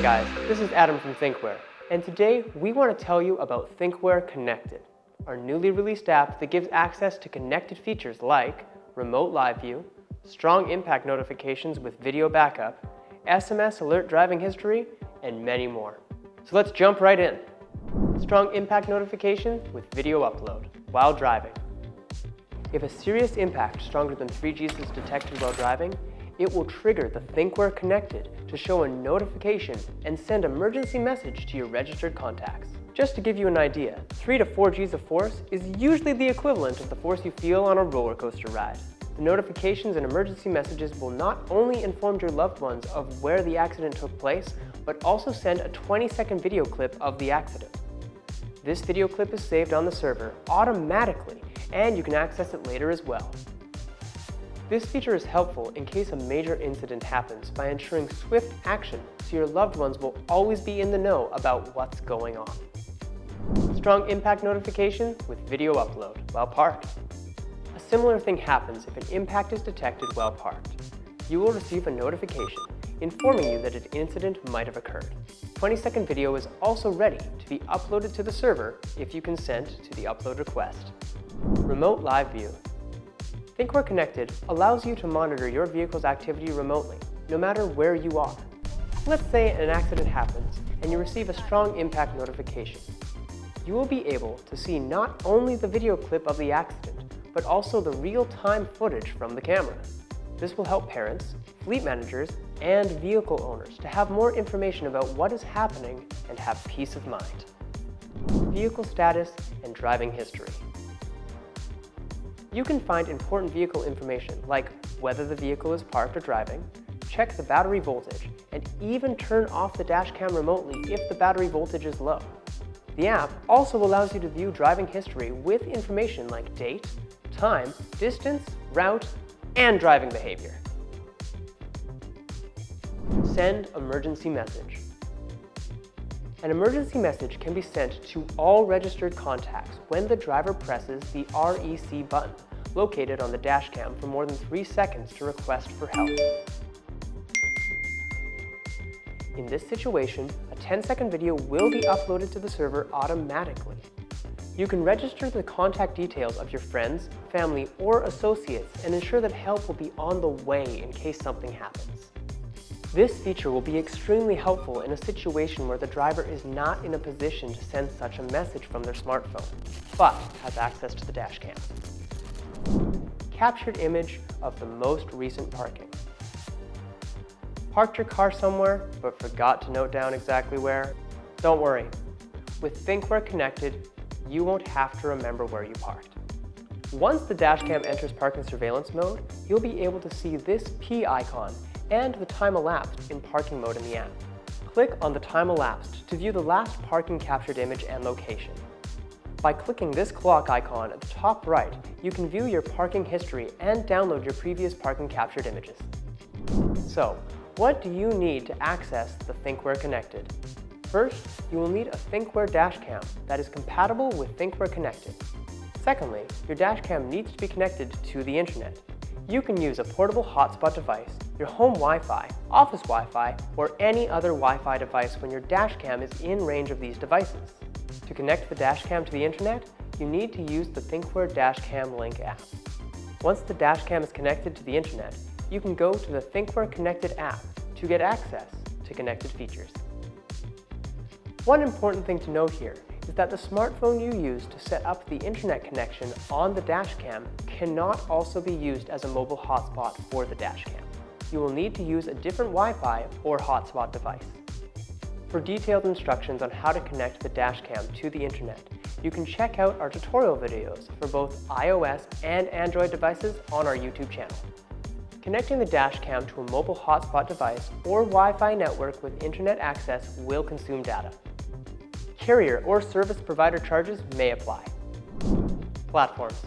guys, this is Adam from Thinkware, and today we want to tell you about Thinkware Connected, our newly released app that gives access to connected features like remote live view, strong impact notifications with video backup, SMS alert driving history, and many more. So let's jump right in. Strong impact notification with video upload while driving. If a serious impact stronger than 3 Gs is detected while driving, it will trigger the Thinkware Connected to show a notification and send emergency message to your registered contacts. Just to give you an idea, 3 to 4 Gs of force is usually the equivalent of the force you feel on a roller coaster ride. The notifications and emergency messages will not only inform your loved ones of where the accident took place, but also send a 20-second video clip of the accident. This video clip is saved on the server automatically, and you can access it later as well. This feature is helpful in case a major incident happens by ensuring swift action so your loved ones will always be in the know about what's going on. Strong impact notification with video upload while parked. A similar thing happens if an impact is detected while parked. You will receive a notification informing you that an incident might have occurred. 20-second video is also ready to be uploaded to the server if you consent to the upload request. Remote live view. Thinkware Connected allows you to monitor your vehicle's activity remotely, no matter where you are. Let's say an accident happens and you receive a strong impact notification. You will be able to see not only the video clip of the accident, but also the real-time footage from the camera. This will help parents, fleet managers, and vehicle owners to have more information about what is happening and have peace of mind. Vehicle status and driving history. You can find important vehicle information like whether the vehicle is parked or driving, check the battery voltage, and even turn off the dash cam remotely if the battery voltage is low. The app also allows you to view driving history with information like date, time, distance, route, and driving behavior. Send emergency message. An emergency message can be sent to all registered contacts when the driver presses the REC button located on the dash cam for more than 3 seconds to request for help. In this situation, a 10-second video will be uploaded to the server automatically. You can register the contact details of your friends, family, or associates and ensure that help will be on the way in case something happens. This feature will be extremely helpful in a situation where the driver is not in a position to send such a message from their smartphone, but has access to the dash cam. Captured image of the most recent parking. Parked your car somewhere, but forgot to note down exactly where? Don't worry. With Thinkware Connected, you won't have to remember where you parked. Once the dash cam enters parking surveillance mode, you'll be able to see this P icon and the time elapsed in parking mode in the app. Click on the time elapsed to view the last parking captured image and location. By clicking this clock icon at the top right, you can view your parking history and download your previous parking captured images. So, what do you need to access the Thinkware Connected? First, you will need a Thinkware dashcam that is compatible with Thinkware Connected. Secondly, your dashcam needs to be connected to the internet. You can use a portable hotspot device, your home Wi-Fi, office Wi-Fi, or any other Wi-Fi device when your dashcam is in range of these devices. To connect the dashcam to the internet, you need to use the Thinkware Dashcam Link app. Once the dashcam is connected to the internet, you can go to the Thinkware Connected app to get access to connected features. One important thing to note here is that the smartphone you use to set up the internet connection on the dashcam cannot also be used as a mobile hotspot for the dashcam. You will need to use a different Wi-Fi or hotspot device. For detailed instructions on how to connect the dashcam to the internet, you can check out our tutorial videos for both iOS and Android devices on our YouTube channel. Connecting the dashcam to a mobile hotspot device or Wi-Fi network with internet access will consume data. Carrier or service provider charges may apply. Platforms.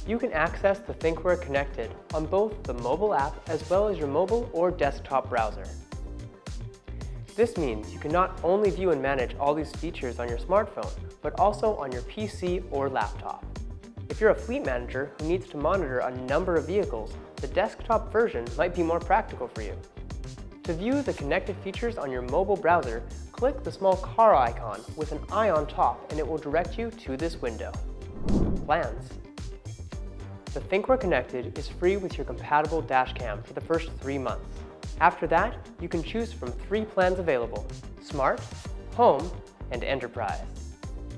You can access the Thinkware Connected on both the mobile app as well as your mobile or desktop browser. This means you can not only view and manage all these features on your smartphone, but also on your PC or laptop. If you're a fleet manager who needs to monitor a number of vehicles, the desktop version might be more practical for you. To view the connected features on your mobile browser, click the small car icon with an eye on top and it will direct you to this window. Plans. The Thinkware Connected is free with your compatible dashcam for the first 3 months. After that, you can choose from 3 plans available: Smart, Home, and Enterprise.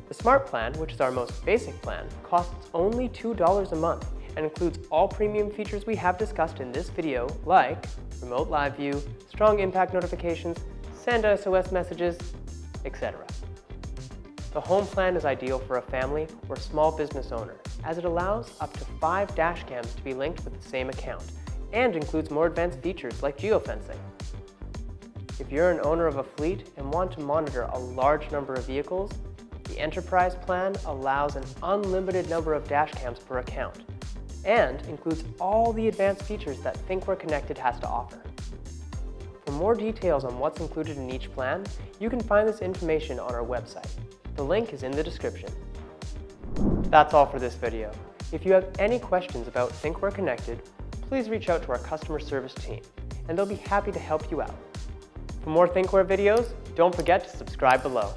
The Smart plan, which is our most basic plan, costs only $2 a month and includes all premium features we have discussed in this video, like remote live view, strong impact notifications, send SOS messages, etc. The Home plan is ideal for a family or small business owner, as it allows up to 5 dashcams to be linked with the same account, and includes more advanced features like geofencing. If you're an owner of a fleet and want to monitor a large number of vehicles, the Enterprise plan allows an unlimited number of dashcams per account, and includes all the advanced features that Thinkware Connected has to offer. For more details on what's included in each plan, you can find this information on our website. The link is in the description. That's all for this video. If you have any questions about Thinkware Connected, please reach out to our customer service team, and they'll be happy to help you out. For more Thinkware videos, don't forget to subscribe below.